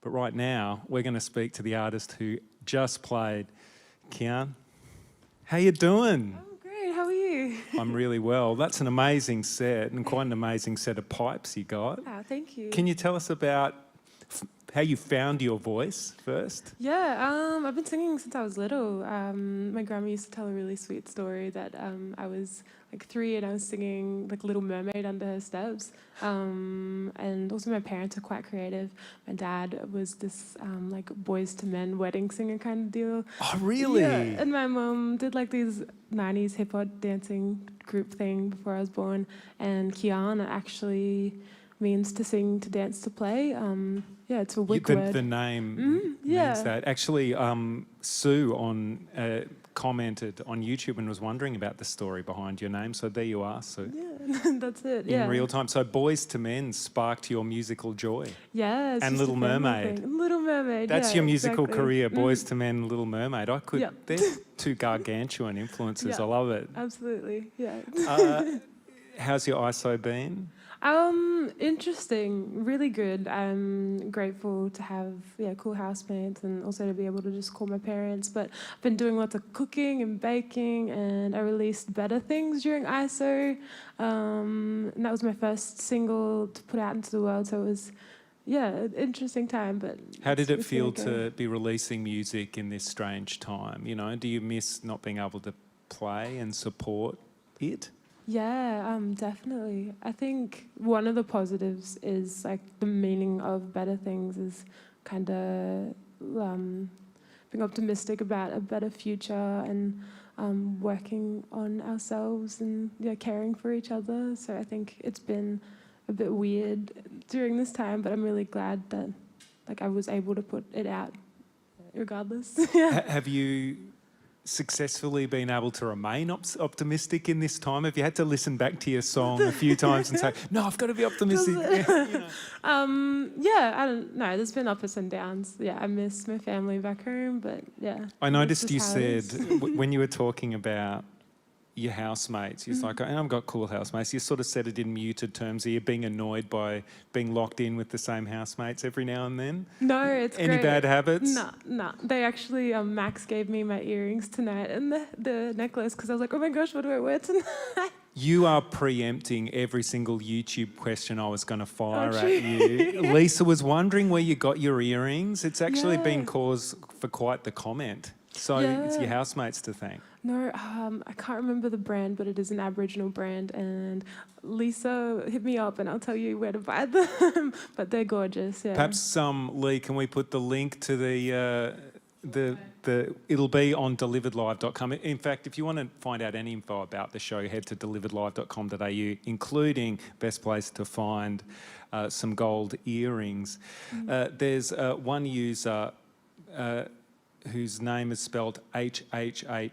But right now, we're going to speak to the artist who just played, Kee'ahn. How you doing? Oh, great. How are you? I'm really well. That's an amazing set and quite an amazing set of pipes you got. Ah, thank you. Can you tell us about how you found your voice first? Yeah, I've been singing since I was little. My grandma used to tell a really sweet story that I was like 3 and I was singing like Little Mermaid under her steps. And also my parents are quite creative. My dad was this like boys to men wedding singer kind of deal. Oh, really? Yeah, and my mum did like these 90s hip hop dancing group thing before I was born. And Kee'ahn actually means to sing, to dance, to play. Yeah, it's a Wicca word. The name means that. Actually, Sue commented on YouTube and was wondering about the story behind your name. So there you are, Sue. Yeah, that's it. In real time. So Boys to Men sparked your musical joy. Yeah. It's and just Little a family Mermaid. thing. Little Mermaid. That's yeah, your musical exactly. career, Boys to Men, Little Mermaid. Yeah. They're two gargantuan influences. Yeah. I love it. Absolutely. Yeah. How's your ISO been? Interesting, really good. I'm grateful to have cool housemates and also to be able to just call my parents. But I've been doing lots of cooking and baking, and I released Better Things during ISO. And that was my first single to put out into the world, so it was an interesting time. But how did it feel to be releasing music in this strange time? You know, do you miss not being able to play and support it? Yeah, definitely. I think one of the positives is like the meaning of Better Things is kind of being optimistic about a better future and working on ourselves and caring for each other. So I think it's been a bit weird during this time, but I'm really glad that like I was able to put it out regardless. Have you successfully been able to remain optimistic in this time? Have you had to listen back to your song a few times and say, no, I've got to be optimistic? I don't know. There's been ups and downs. Yeah, I miss my family back home, but yeah. I noticed you said when you were talking about your housemates, you're like, I've got cool housemates. You sort of said it in muted terms. Are you being annoyed by being locked in with the same housemates every now and then? No, it's Any great. bad habits? No. They actually, Max gave me my earrings tonight and the necklace because I was like, oh my gosh, what do I wear tonight? You are preempting every single YouTube question I was going to fire at you. Lisa was wondering where you got your earrings. It's actually been cause for quite the comment. So it's your housemates to thank. No, I can't remember the brand, but it is an Aboriginal brand. And Lisa hit me up and I'll tell you where to buy them. But they're gorgeous, yeah. Perhaps, Lee, can we put the link to it'll be on deliveredlive.com. In fact, if you want to find out any info about the show, head to deliveredlive.com.au, including best place to find some gold earrings. There's one user whose name is spelled HHHBBB,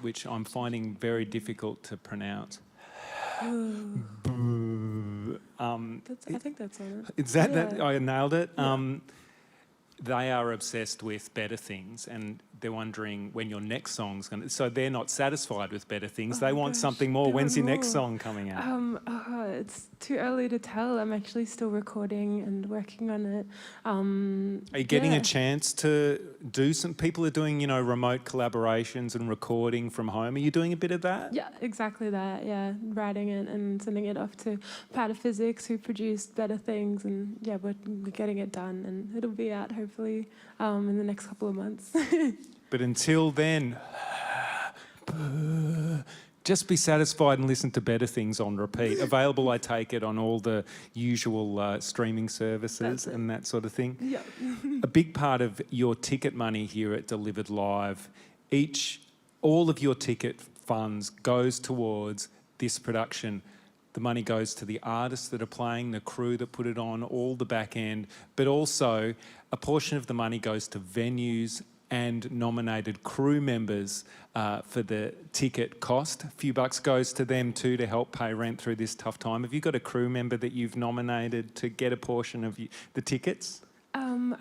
which I'm finding very difficult to pronounce. I think that's on it. Is that I nailed it? Yeah. They are obsessed with Better Things and they're wondering when your next song's going to... So they're not satisfied with Better Things. They want something more. When's your next song coming out? It's too early to tell. I'm actually still recording and working on it. Are you getting a chance to do some... People are doing, remote collaborations and recording from home. Are you doing a bit of that? Yeah, exactly that. Yeah, writing it and sending it off to Pataphysics, who produced Better Things. And yeah, we're getting it done and it'll be out hopefully in the next couple of months. But until then, just be satisfied and listen to Better Things on repeat. Available, I take it, on all the usual streaming services and that sort of thing. Yeah. A big part of your ticket money here at Delivered Live, all of your ticket funds goes towards this production. The money goes to the artists that are playing, the crew that put it on, all the back end, but also a portion of the money goes to venues and nominated crew members for the ticket cost. A few bucks goes to them too to help pay rent through this tough time. Have you got a crew member that you've nominated to get a portion of the tickets?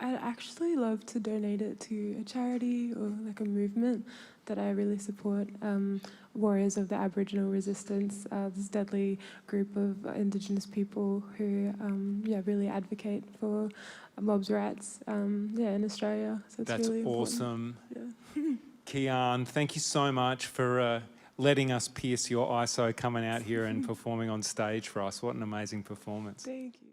I'd actually love to donate it to a charity or like a movement that I really support. Warriors of the Aboriginal Resistance, this deadly group of Indigenous people who, really advocate for mobs' rights, in Australia. So it's That's really important. awesome. Yeah. Kee'ahn, thank you so much for letting us pierce your ISO coming out here and performing on stage for us. What an amazing performance. Thank you.